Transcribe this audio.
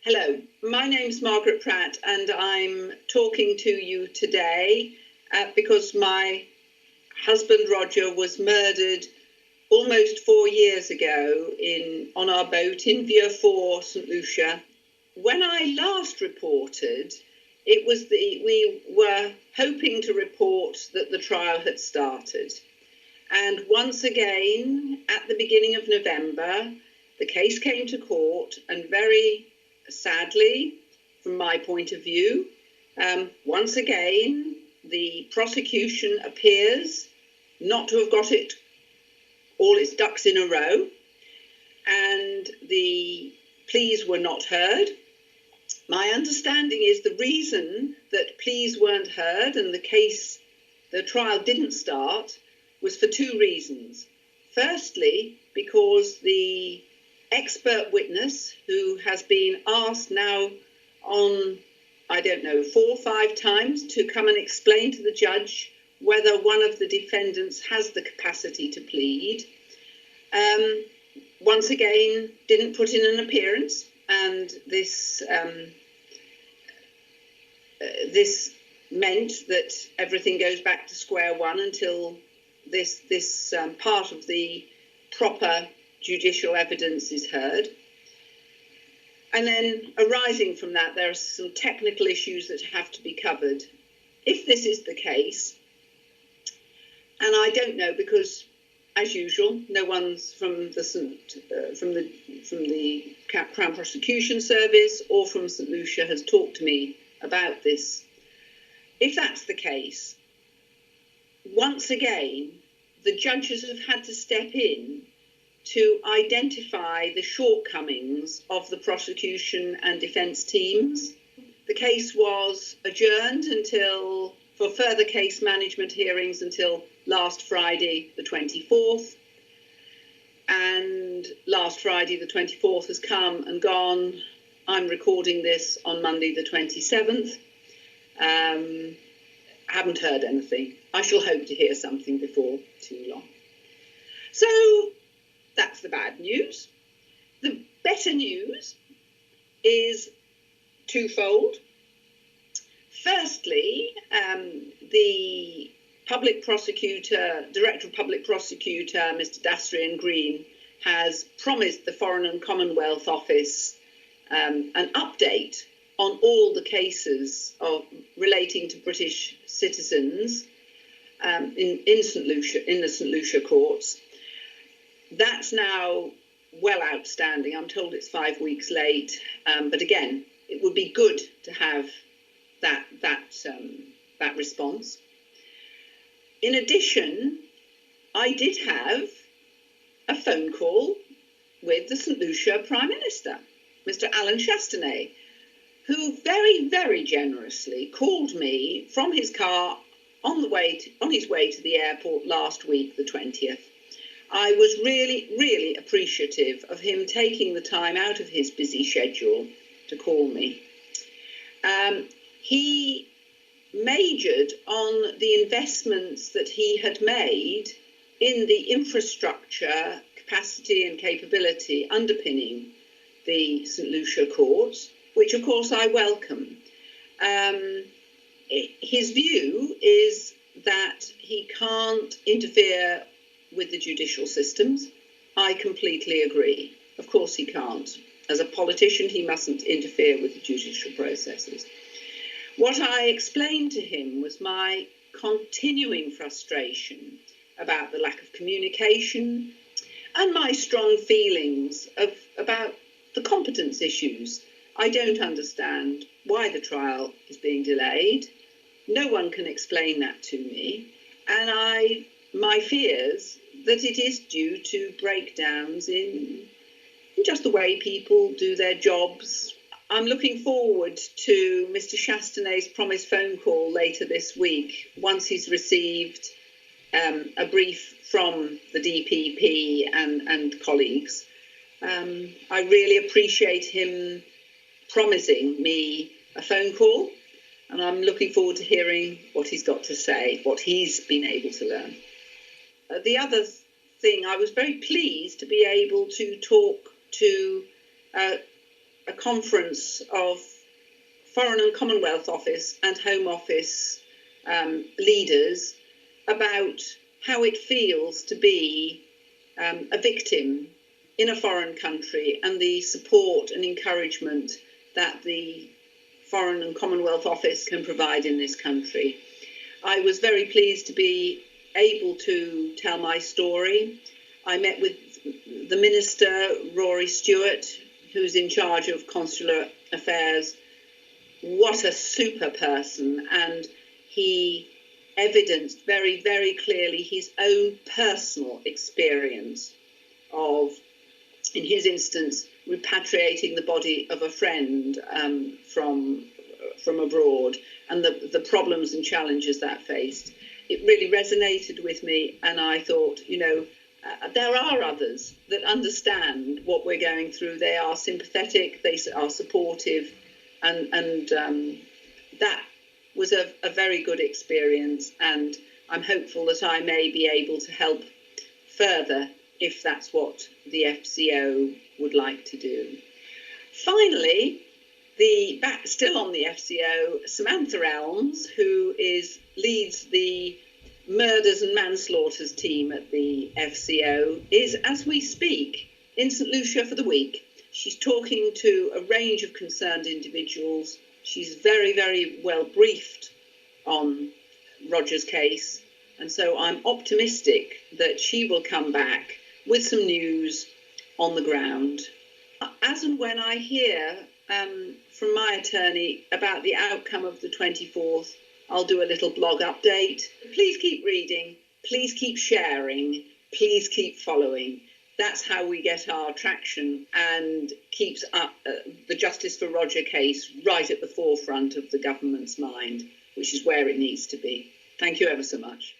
Hello, my name's Margaret Pratt and I'm talking to you today because my husband Roger was murdered almost 4 years ago on our boat in Vieux-Fort, St Lucia. When I last reported, we were hoping to report that the trial had started. And once again, at the beginning of November, the case came to court, and very sadly, from my point of view, once again, the prosecution appears not to have got all its ducks in a row, and the pleas were not heard. My understanding is the reason that pleas weren't heard and the trial didn't start was for two reasons. Firstly, because the expert witness, who has been asked now on, 4 or 5 times to come and explain to the judge whether one of the defendants has the capacity to plead, once again didn't put in an appearance, and this meant that everything goes back to square one until this part of the proper judicial evidence is heard. And then arising from that, there are some technical issues that have to be covered. If this is the case, and I don't know, because as usual, no one's from the Crown Prosecution Service or from St Lucia has talked to me about this. If that's the case, once again, the judges have had to step in to identify the shortcomings of the prosecution and defence teams. The case was adjourned for further case management hearings until last Friday, the 24th. And last Friday, the 24th, has come and gone. I'm recording this on Monday, the 27th. Haven't heard anything. I shall hope to hear something before too long. So that's the bad news. The better news is twofold. Firstly, the Director of Public Prosecutor, Mr Dasrian Green, has promised the Foreign and Commonwealth Office an update on all the cases relating to British citizens in the St Lucia courts. That's now well outstanding. I'm told it's 5 weeks late, but again, it would be good to have that response. In addition, I did have a phone call with the St Lucia Prime Minister, Mr Allen Chastanet, who very, very generously called me from his car on his way to the airport last week, the 20th. I was really, really appreciative of him taking the time out of his busy schedule to call me. He majored on the investments that he had made in the infrastructure, capacity and capability underpinning the St Lucia courts, which of course I welcome. His view is that he can't interfere with the judicial systems. I completely agree. Of course he can't. As a politician, he mustn't interfere with the judicial processes. What I explained to him was my continuing frustration about the lack of communication and my strong feelings about the competence issues. I don't understand why the trial is being delayed. No one can explain that to me. And my fears that it is due to breakdowns in just the way people do their jobs. I'm looking forward to Mr Chastanet's promised phone call later this week, once he's received a brief from the DPP and colleagues. I really appreciate him promising me a phone call, and I'm looking forward to hearing what he's got to say, what he's been able to learn. The other thing, I was very pleased to be able to talk to a conference of Foreign and Commonwealth Office and Home Office leaders about how it feels to be a victim in a foreign country and the support and encouragement that the Foreign and Commonwealth Office can provide in this country. I was very pleased to be able to tell my story. I met with the Minister, Rory Stewart, who's in charge of consular affairs. What a super person. And he evidenced very, very clearly his own personal experience of, in his instance, repatriating the body of a friend from abroad, and the problems and challenges that faced. It really resonated with me, and I thought, there are others that understand what we're going through. They are sympathetic, they are supportive, and that was a very good experience, and I'm hopeful that I may be able to help further if that's what the FCO would like to do. Finally, still on the FCO, Samantha Elms, who leads the murders and manslaughters team at the FCO, is, as we speak, in St Lucia for the week. She's talking to a range of concerned individuals. She's very, very well briefed on Roger's case, and so I'm optimistic that she will come back with some news on the ground. As and when I hear from my attorney about the outcome of the 24th, I'll do a little blog update. Please keep reading, please keep sharing, please keep following. That's how we get our traction and keeps up the Justice for Roger case right at the forefront of the government's mind, which is where it needs to be. Thank you ever so much.